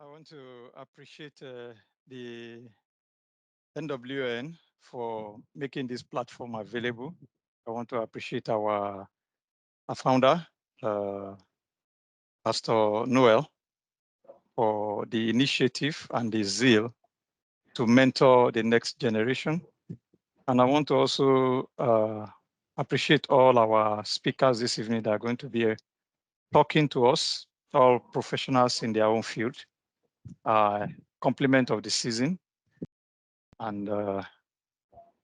I want to appreciate the NWN for making this platform available. I want to appreciate our founder, uh, Pastor Noel, for the initiative and the zeal to mentor the next generation. And I want to also appreciate all our speakers this evening that are going to be talking to us, all professionals in their own field, compliment of the season. And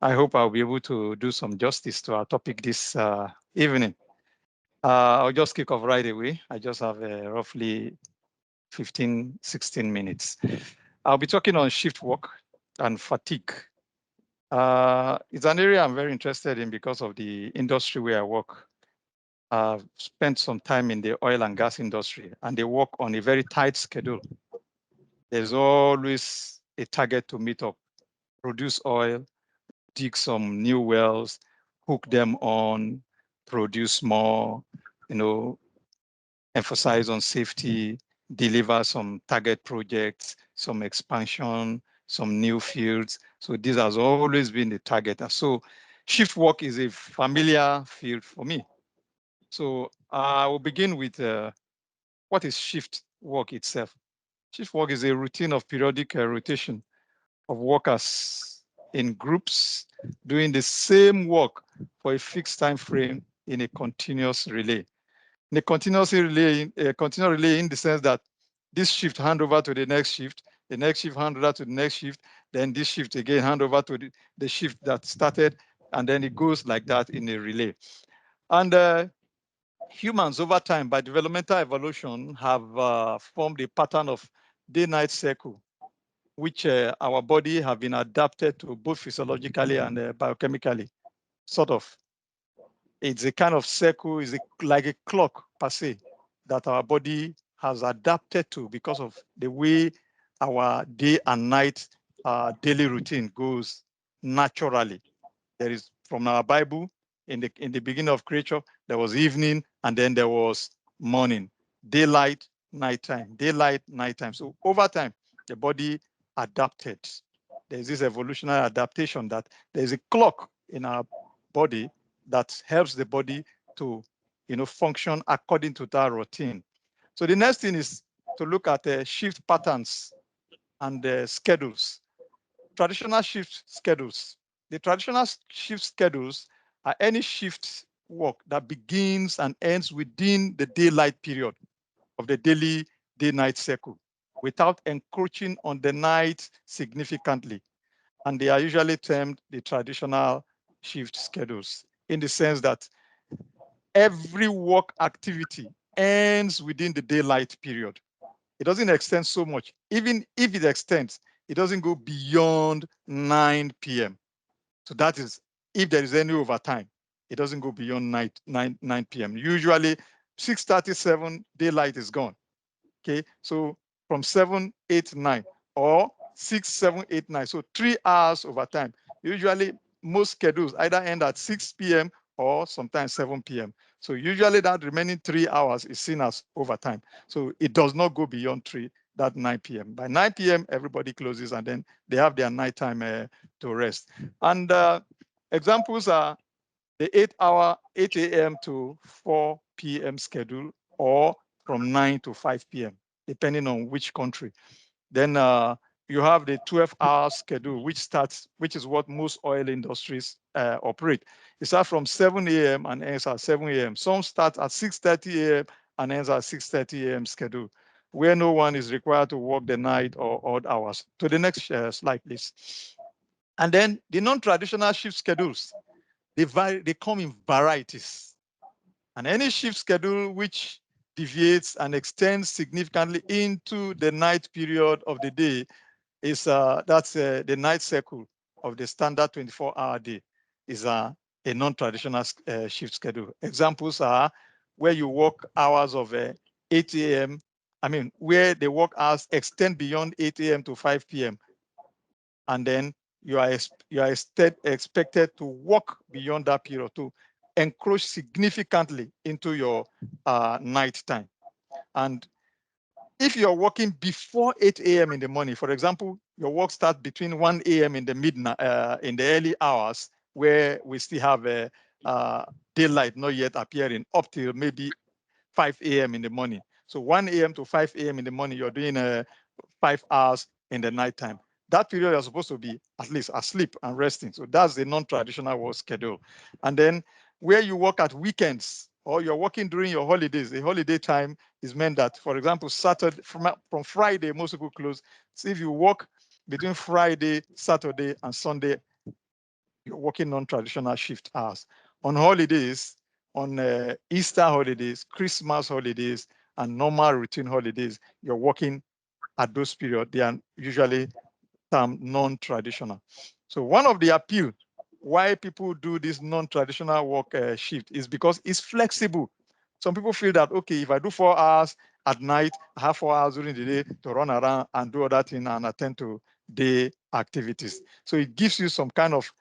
I hope I'll be able to do some justice to our topic this evening. I'll just kick off right away. I just have roughly 15, 16 minutes. I'll be talking on shift work and fatigue. It's an area I'm very interested in because of the industry where I work. I've spent some time in the oil and gas industry, and they work on a very tight schedule. There's always a target to meet up, produce oil, dig some new wells, hook them on, produce more, emphasize on safety, deliver some target projects, some expansion, some new fields. So this has always been the target. So shift work is a familiar field for me. So I will begin with what is shift work itself. Shift work is a routine of periodic rotation of workers in groups doing the same work for a fixed time frame in a continuous relay. In a continuous relay in the sense that this shift hand over to the next shift hand over to the next shift, then this shift again hand over to the shift that started, and then it goes like that in a relay. And humans over time, by developmental evolution, have formed a pattern of day-night cycle, which our body have been adapted to both physiologically and biochemically, sort of. It's a kind of cycle, like a clock per se, that our body has adapted to because of the way our day and night daily routine goes naturally. There is, from our Bible, in the beginning of creation, there was evening and then there was morning, daylight, nighttime, daylight, nighttime. So over time, the body adapted. There's this evolutionary adaptation that there's a clock in our body that helps the body to, function according to that routine. So the next thing is to look at shift patterns and schedules. Traditional shift schedules. The traditional shift schedules are any shift work that begins and ends within the daylight period of the daily day-night cycle without encroaching on the night significantly. And they are usually termed the traditional shift schedules in the sense that every work activity ends within the daylight period. It doesn't extend so much. Even if it extends, it doesn't go beyond 9 p.m. So that is, if there is any overtime, it doesn't go beyond 9 p.m. Usually 6:37, daylight is gone. Okay, so from 7, 8, 9, or 6, 7, 8, 9. So 3 hours overtime. Usually most schedules either end at 6 p.m. or sometimes 7 p.m. So usually that remaining 3 hours is seen as overtime. So it does not go beyond that 9 p.m. By 9 p.m., everybody closes and then they have their nighttime to rest. And examples are the 8-hour, 8 a.m. to 4 p.m. schedule, or from 9 to 5 p.m., depending on which country. Then you have the 12-hour schedule, which is what most oil industries operate. It starts from 7 a.m. and ends at 7 a.m. Some start at 6:30 a.m. and ends at 6:30 a.m. schedule, where no one is required to work the night or odd hours. To the next slide, please. And then the non-traditional shift schedules, they come in varieties. And any shift schedule which deviates and extends significantly into the night period of the day is that's the night cycle of the standard 24-hour day is a non-traditional shift schedule. Examples are where you work hours of 8 a.m. I mean, where the work hours extend beyond 8 a.m. to 5 p.m. And then you are expected to work beyond that period to encroach significantly into your night time. And If you're working before 8 a.m. in the morning, for example, your work starts between 1 a.m. in the midnight, in the early hours, where we still have daylight not yet appearing, up till maybe 5 a.m. in the morning. So 1 a.m. to 5 a.m. in the morning, you're doing 5 hours in the nighttime. That period you're supposed to be at least asleep and resting. So that's the non-traditional work schedule. And then where you work at weekends or you're working during your holidays, the holiday time is meant that, for example, Saturday from Friday, most people close. So if you work between Friday, Saturday, and Sunday, you're working non-traditional shift hours. On holidays, on Easter holidays, Christmas holidays, and normal routine holidays, you're working at those periods. They are usually non-traditional. So one of the appeal why people do this non-traditional work shift is because it's flexible. Some people feel that, okay, if I do 4 hours at night, I have 4 hours during the day to run around and do other things and attend to day activities. So it gives you some kind of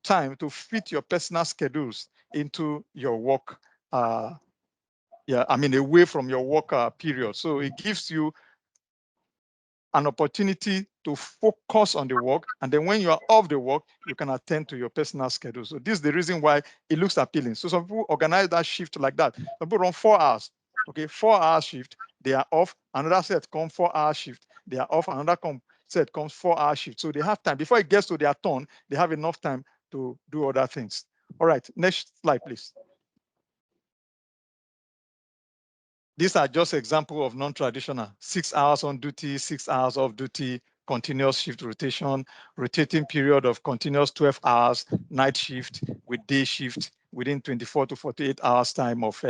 time to fit your personal schedules into your work. Away from your work period. So it gives you an opportunity to focus on the work. And then when you are off the work, you can attend to your personal schedule. So this is the reason why it looks appealing. So some people organize that shift like that. Some people run 4 hours. Okay, 4 hour shift, they are off. Another set come 4 hour shift, they are off. Another set comes 4 hour shift. So they have time. Before it gets to their turn, they have enough time to do other things. All right, next slide, please. These are just examples of non-traditional. 6 hours on duty, 6 hours off duty, continuous shift rotation, rotating period of continuous 12 hours, night shift with day shift within 24 to 48 hours time off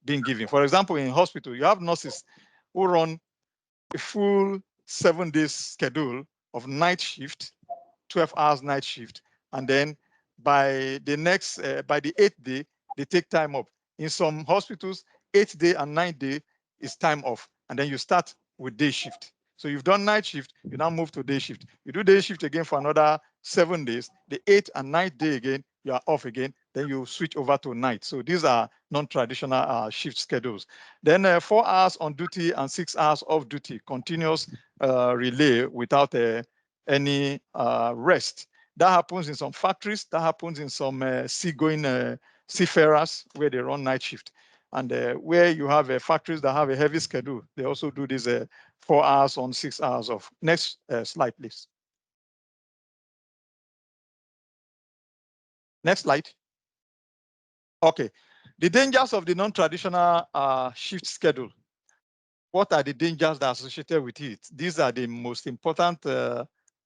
being given. For example, in hospital, you have nurses who run a full 7 days schedule of night shift, 12 hours night shift. And then by the 8th day, they take time off. In some hospitals, 8th day and 9th day is time off. And then you start with day shift. So you've done night shift, you now move to day shift. You do day shift again for another 7 days. The 8th and 9th day again, you are off again. Then you switch over to night. So these are non-traditional shift schedules. Then 4 hours on duty and 6 hours off duty, continuous relay without any rest. That happens in some factories. That happens in some seagoing seafarers where they run night shift. And where you have factories that have a heavy schedule, they also do this 4 hours on, 6 hours off. Next slide, please. Next slide. Okay. The dangers of the non-traditional shift schedule. What are the dangers that are associated with it? These are the most important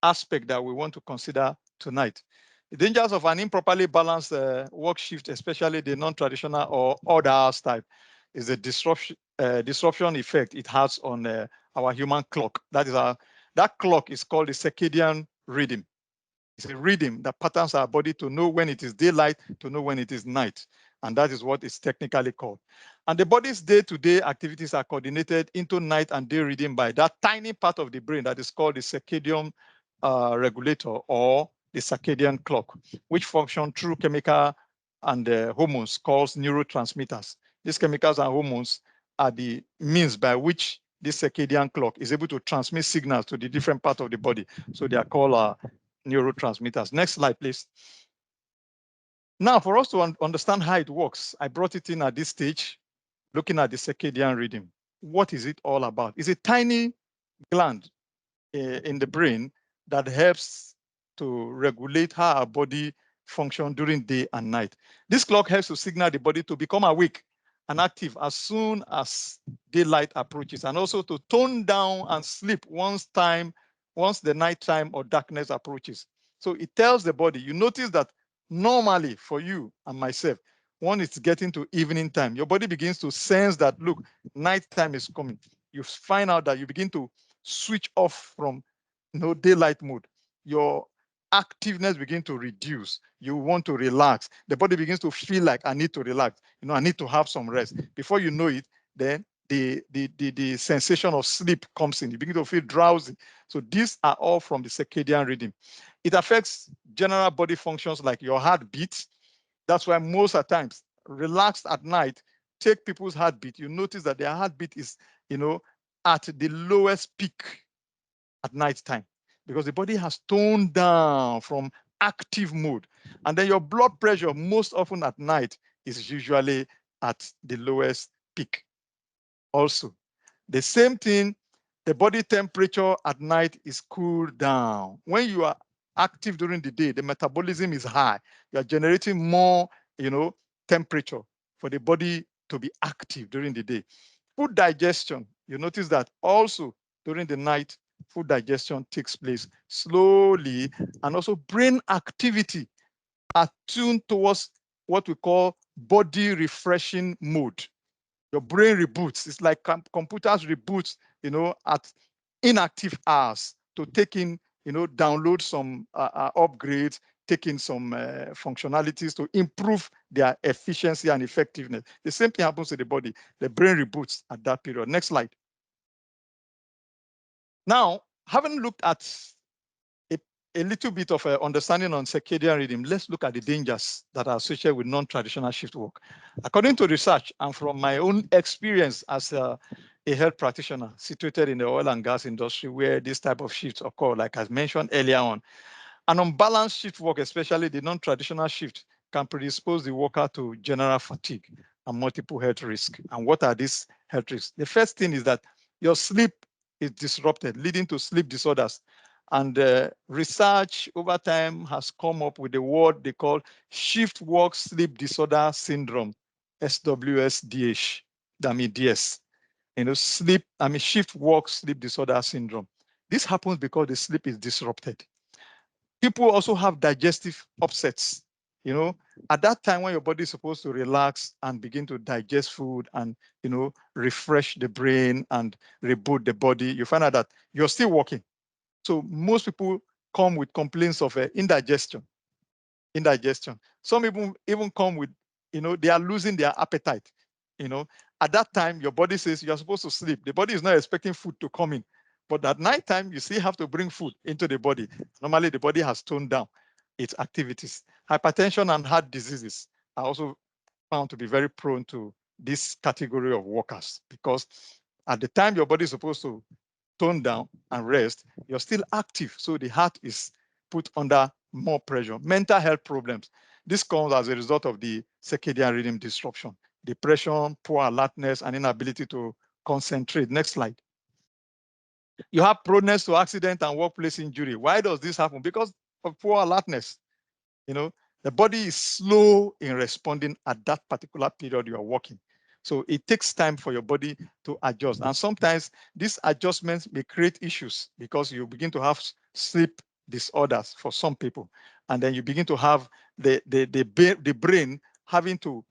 aspect that we want to consider tonight. The dangers of an improperly balanced work shift, especially the non-traditional or odd hours type, is the disruption effect it has on our human clock. That clock is called the circadian rhythm. It's a rhythm that patterns our body to know when it is daylight, to know when it is night. And that is what it's technically called. And the body's day-to-day activities are coordinated into night and day rhythm by that tiny part of the brain that is called the circadian regulator or the circadian clock, which function through chemical and hormones called neurotransmitters. These chemicals and hormones are the means by which this circadian clock is able to transmit signals to the different parts of the body. So they are called neurotransmitters. Next slide, please. Now, for us to understand how it works, I brought it in at this stage, looking at the circadian rhythm. What is it all about? It's a tiny gland in the brain that helps to regulate how our body functions during day and night. This clock helps to signal the body to become awake and active as soon as daylight approaches, and also to tone down and sleep once the nighttime or darkness approaches. So it tells the body, you notice that normally for you and myself, when it's getting to evening time, your body begins to sense that, look, nighttime is coming. You find out that you begin to switch off from daylight mode. Your activeness begins to reduce. You want to relax. The body begins to feel like, I need to relax. I need to have some rest. Before you know it, then the sensation of sleep comes in. You begin to feel drowsy. So these are all from the circadian rhythm. It affects general body functions like your heartbeat. That's why most of the times, relaxed at night take people's heartbeat, you notice that their heartbeat is, at the lowest peak at night time because the body has toned down from active mode. And then your blood pressure most often at night is usually at the lowest peak. Also, the same thing, the body temperature at night is cooled down. When you are active during the day, the metabolism is high. You are generating more, temperature for the body to be active during the day. Food digestion, you notice that also during the night, food digestion takes place slowly, and also brain activity are tuned towards what we call body refreshing mode. Your brain reboots. It's like computers reboots, at inactive hours to take in, download some upgrades, take in some functionalities to improve their efficiency and effectiveness. The same thing happens to the body. The brain reboots at that period. Next slide. Now, having looked at a little bit of understanding on circadian rhythm, let's look at the dangers that are associated with non-traditional shift work. According to research and from my own experience as a health practitioner situated in the oil and gas industry where this type of shifts occur, like I mentioned earlier on, an unbalanced shift work, especially the non-traditional shift, can predispose the worker to general fatigue and multiple health risks. And what are these health risks? The first thing is that your sleep is disrupted, leading to sleep disorders. And research over time has come up with a word they call shift work sleep disorder syndrome, SWSDH, that means DS. Shift work sleep disorder syndrome. This happens because the sleep is disrupted. People also have digestive upsets. At that time when your body is supposed to relax and begin to digest food and, refresh the brain and reboot the body, you find out that you're still working. So most people come with complaints of indigestion. Some even come with, they are losing their appetite. At that time, your body says you're supposed to sleep. The body is not expecting food to come in. But at night time, you still have to bring food into the body. Normally, the body has toned down its activities. Hypertension and heart diseases are also found to be very prone to this category of workers because at the time your body is supposed to tone down and rest, you're still active. So the heart is put under more pressure. Mental health problems. This comes as a result of the circadian rhythm disruption, depression, poor alertness, and inability to concentrate. Next slide. You have proneness to accident and workplace injury. Why does this happen? Because of poor alertness. The body is slow in responding at that particular period you are working. So it takes time for your body to adjust. And sometimes these adjustments may create issues because you begin to have sleep disorders for some people. And then you begin to have the brain having to,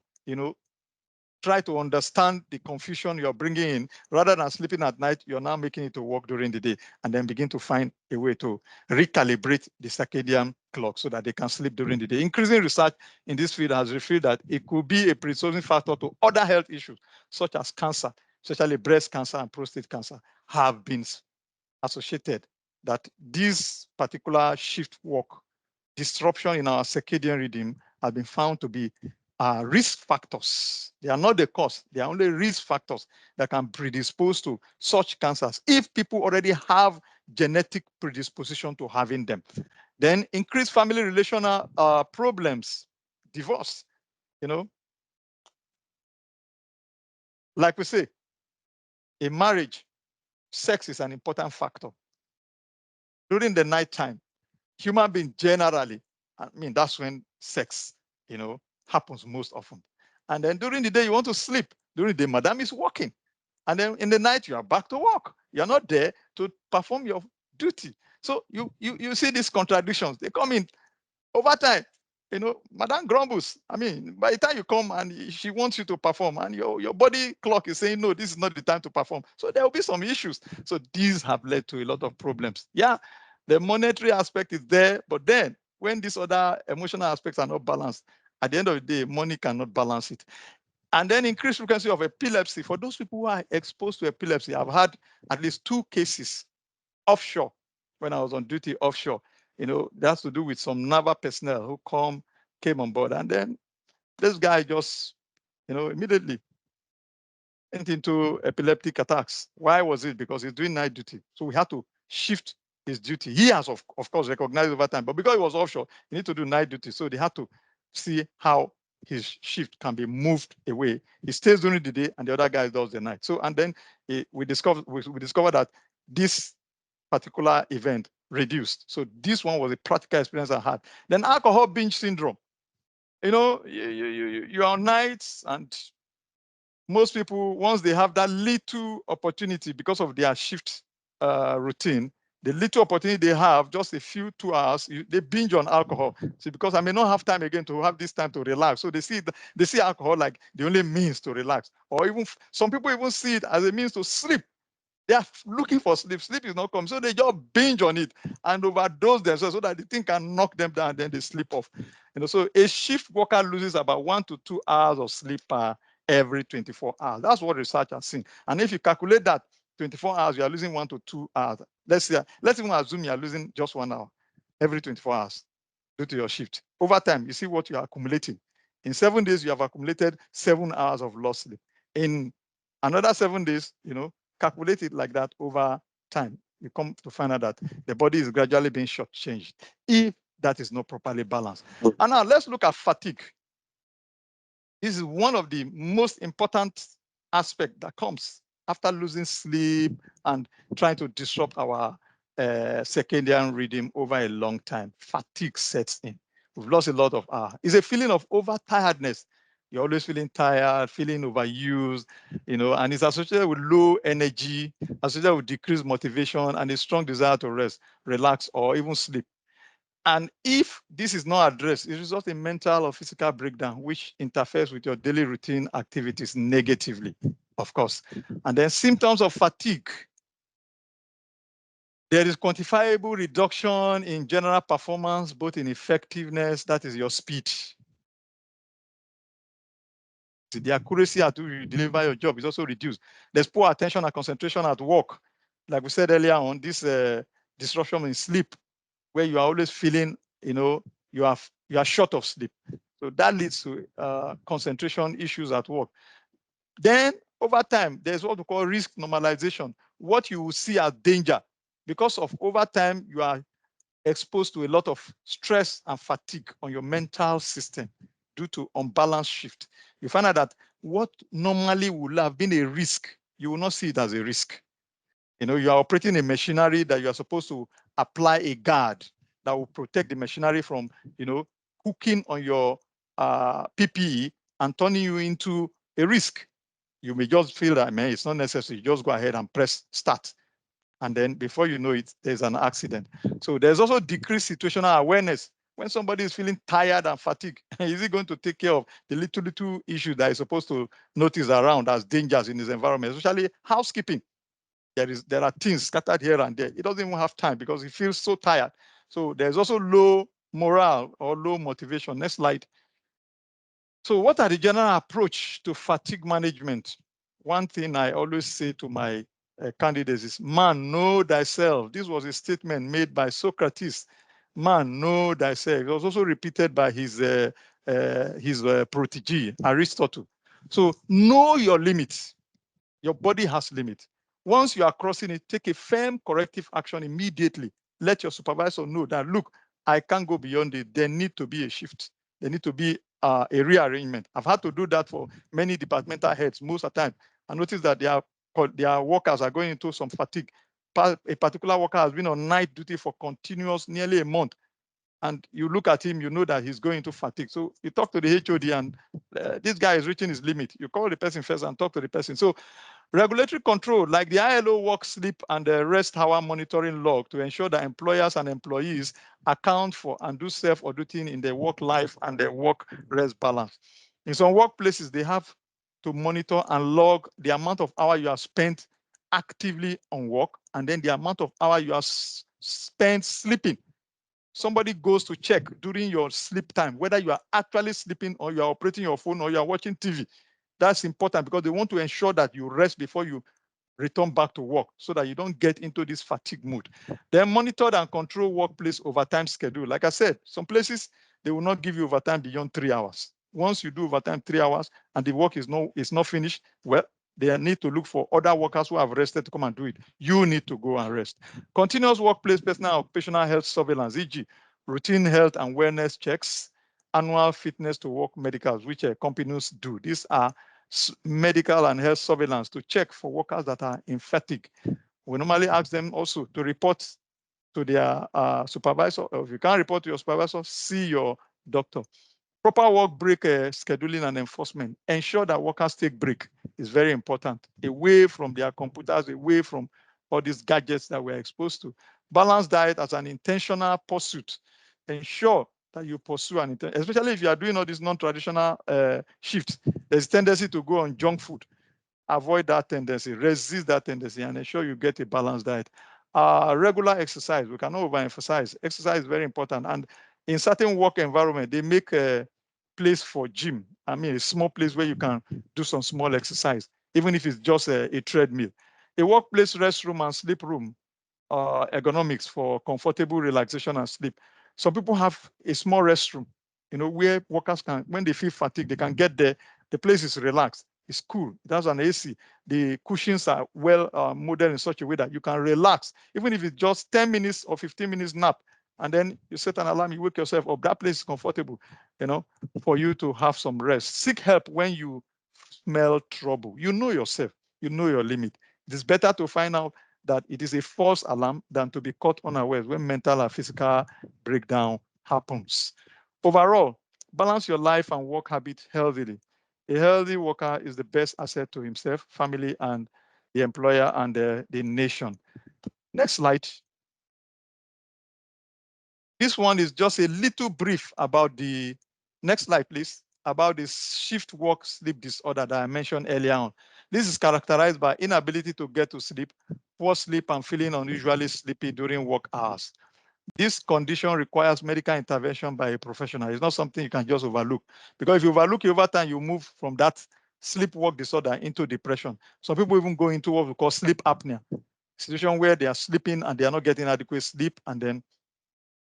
try to understand the confusion you're bringing in. Rather than sleeping at night, you're now making it to work during the day and then begin to find a way to recalibrate the circadian clock so that they can sleep during the day. Increasing research in this field has revealed that it could be a predisposing factor to other health issues, such as cancer, especially breast cancer and prostate cancer, have been associated that this particular shift work disruption in our circadian rhythm has been found to be risk factors. They are not the cause. They are only risk factors that can predispose to such cancers if people already have genetic predisposition to having them. Then increased family relational problems, divorce, like we say, in marriage, sex is an important factor. During the nighttime, human beings generally, that's when sex, happens most often. And then during the day, you want to sleep. During the day, madam is working. And then in the night, you are back to work. You're not there to perform your duty. So you see these contradictions. They come in over time. Madam grumbles. By the time you come and she wants you to perform and your body clock is saying, no, this is not the time to perform. So there will be some issues. So these have led to a lot of problems. Yeah, the monetary aspect is there, but then when these other emotional aspects are not balanced, at the end of the day, money cannot balance it. And then increased frequency of epilepsy. For those people who are exposed to epilepsy, I've had at least 2 cases offshore when I was on duty offshore. That has to do with some naval personnel who came on board. And then this guy just, immediately into epileptic attacks. Why was it? Because he's doing night duty. So we had to shift his duty. He has, of course, recognized over time, but because he was offshore, he need to do night duty. So they had to see how his shift can be moved away. He stays during the day, and the other guy does the night. So, and then we discovered that this particular event reduced. So this one was a practical experience I had. Then alcohol binge syndrome. You know, you are on nights, and most people, once they have that little opportunity because of their shift routine, the little opportunity they have, just a few 2 hours, they binge on alcohol. See, because I may not have time again to have this time to relax. So they see alcohol like the only means to relax. Or even some people even see it as a means to sleep. They are looking for sleep. Sleep is not coming. So they just binge on it and overdose themselves so that the thing can knock them down and then they sleep off. So a shift worker loses about 1 to 2 hours of sleep per every 24 hours. That's what research has seen. And if you calculate that 24 hours, you are losing 1 to 2 hours. Let's even assume you are losing just 1 hour every 24 hours due to your shift. Over time, you see what you are accumulating. In 7 days, you have accumulated 7 hours of lost sleep. In another 7 days, calculate it like that over time. You come to find out that the body is gradually being shortchanged if that is not properly balanced. And now let's look at fatigue. This is one of the most important aspects that comes after losing sleep and trying to disrupt our circadian rhythm over a long time. Fatigue sets in. We've lost a lot of hours. It's a feeling of over-tiredness. You're always feeling tired, feeling overused, and it's associated with low energy, associated with decreased motivation, and a strong desire to rest, relax, or even sleep. And if this is not addressed, it results in mental or physical breakdown, which interferes with your daily routine activities negatively, of course. And then symptoms of fatigue. There is quantifiable reduction in general performance, both in effectiveness, that is your speed. The accuracy at which you deliver your job is also reduced. There's poor attention and concentration at work. Like we said earlier on, this disruption in sleep, where you are always feeling, you are short of sleep. So that leads to concentration issues at work. Then over time, there's what we call risk normalization. What you will see as danger, because of over time, you are exposed to a lot of stress and fatigue on your mental system due to unbalanced shift. You find out that what normally would have been a risk, you will not see it as a risk. You are operating a machinery that you are supposed to apply a guard that will protect the machinery from, hooking on your PPE and turning you into a risk. You may just feel that, man, it's not necessary. You just go ahead and press start. And then before you know it, there's an accident. So there's also decreased situational awareness. When somebody is feeling tired and fatigued, is he going to take care of the little issues that he's supposed to notice around as dangers in his environment, especially housekeeping? There are things scattered here and there. He doesn't even have time because he feels so tired. So there's also low morale or low motivation. Next slide. So what are the general approach to fatigue management? One thing I always say to my candidates is, man, know thyself. This was a statement made by Socrates. Man, know thyself. It was also repeated by his protege, Aristotle. So know your limits. Your body has limits. Once you are crossing it, take a firm corrective action immediately. Let your supervisor know that, look, I can't go beyond it. There need to be a shift. There need to be a rearrangement. I've had to do that for many departmental heads most of the time. I noticed that their workers are going into some fatigue. A particular worker has been on night duty for continuous nearly a month. And you look at him, you know that he's going to fatigue. So you talk to the HOD and this guy is reaching his limit. You call the person first and talk to the person. So regulatory control, like the ILO work sleep and the rest hour monitoring log to ensure that employers and employees account for and do self-auditing in their work life and their work rest balance. In some workplaces, they have to monitor and log the amount of hours you have spent actively on work and then the amount of hours you have spent sleeping. Somebody goes to check during your sleep time, whether you are actually sleeping or you are operating your phone or you are watching TV. That's important because they want to ensure that you rest before you return back to work so that you don't get into this fatigue mood. Then monitor and control workplace overtime schedule. Like I said, some places, they will not give you overtime beyond 3 hours. Once you do overtime 3 hours and the work is not finished, well, they need to look for other workers who have rested to come and do it. You need to go and rest. Continuous workplace personal occupational health surveillance, e.g., routine health and wellness checks, annual fitness to work medicals, which companies do. These are medical and health surveillance to check for workers that are in fatigue. We normally ask them also to report to their supervisor. Or if you can't report to your supervisor, see your doctor. Proper work break scheduling and enforcement. Ensure that workers take break is very important. Away from their computers, away from all these gadgets that we're exposed to. Balanced diet as an intentional pursuit. Ensure that you pursue an especially if you are doing all these non-traditional shifts. There's a tendency to go on junk food. Avoid that tendency, resist that tendency, and ensure you get a balanced diet. Regular exercise, we cannot overemphasize. Exercise is very important. And in certain work environment, they make a place for gym. I mean, a small place where you can do some small exercise, even if it's just a treadmill. A workplace restroom and sleep room, ergonomics for comfortable relaxation and sleep. Some people have a small restroom, where workers can, when they feel fatigued, they can get there. The place is relaxed. It's cool. It has an AC. The cushions are well molded in such a way that you can relax, even if it's just 10 minutes or 15 minutes nap. And then you set an alarm, you wake yourself up. That place is comfortable, for you to have some rest. Seek help when you smell trouble. You know yourself. You know your limit. It is better to find out that it is a false alarm than to be caught unawares when mental and physical breakdown happens. Overall, balance your life and work habits healthily. A healthy worker is the best asset to himself, family, and the employer and the nation. Next slide. This one is just a little brief about the, next slide, please, about the shift work sleep disorder that I mentioned earlier on. This is characterized by inability to get to sleep, poor sleep, and feeling unusually sleepy during work hours. This condition requires medical intervention by a professional. It's not something you can just overlook, because if you overlook it over time, you move from that sleep work disorder into depression. Some people even go into what we call sleep apnea, situation where they are sleeping and they are not getting adequate sleep, and then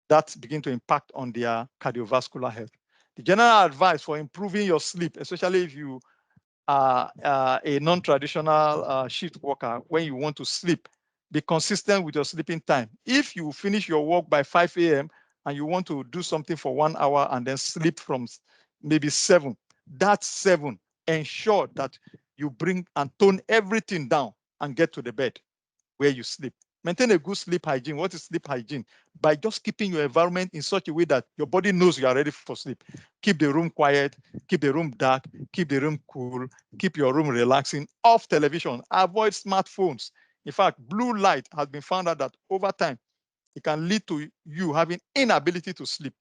that begin to impact on their cardiovascular health. The general advice for improving your sleep, especially if you are a non-traditional shift worker, when you want to sleep, be consistent with your sleeping time. If you finish your work by 5 a.m. and you want to do something for 1 hour and then sleep from maybe 7, that's 7. Ensure that you bring and tone everything down and get to the bed where you sleep. Maintain a good sleep hygiene. What is sleep hygiene? By just keeping your environment in such a way that your body knows you are ready for sleep. Keep the room quiet, keep the room dark, keep the room cool, keep your room relaxing, off television, avoid smartphones. In fact, blue light has been found out that over time, it can lead to you having inability to sleep.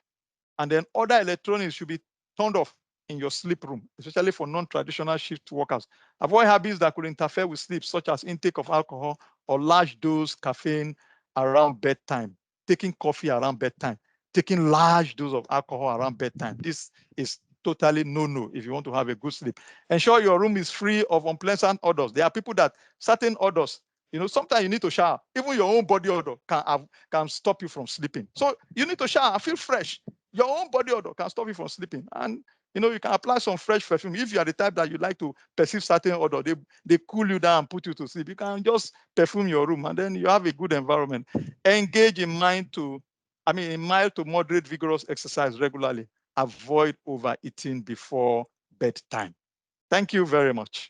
And then other electronics should be turned off in your sleep room, especially for non-traditional shift workers. Avoid habits that could interfere with sleep, such as intake of alcohol or large dose caffeine around bedtime, taking coffee around bedtime, taking large dose of alcohol around bedtime. This is totally no-no if you want to have a good sleep. Ensure your room is free of unpleasant odors. There are people that certain odors, sometimes you need to shower. Even your own body odor can stop you from sleeping. So you need to shower, feel fresh. Your own body odor can stop you from sleeping. And you can apply some fresh perfume. If you are the type that you like to perceive certain odor, they cool you down and put you to sleep. You can just perfume your room and then you have a good environment. Engage in mild to moderate vigorous exercise regularly. Avoid overeating before bedtime. Thank you very much.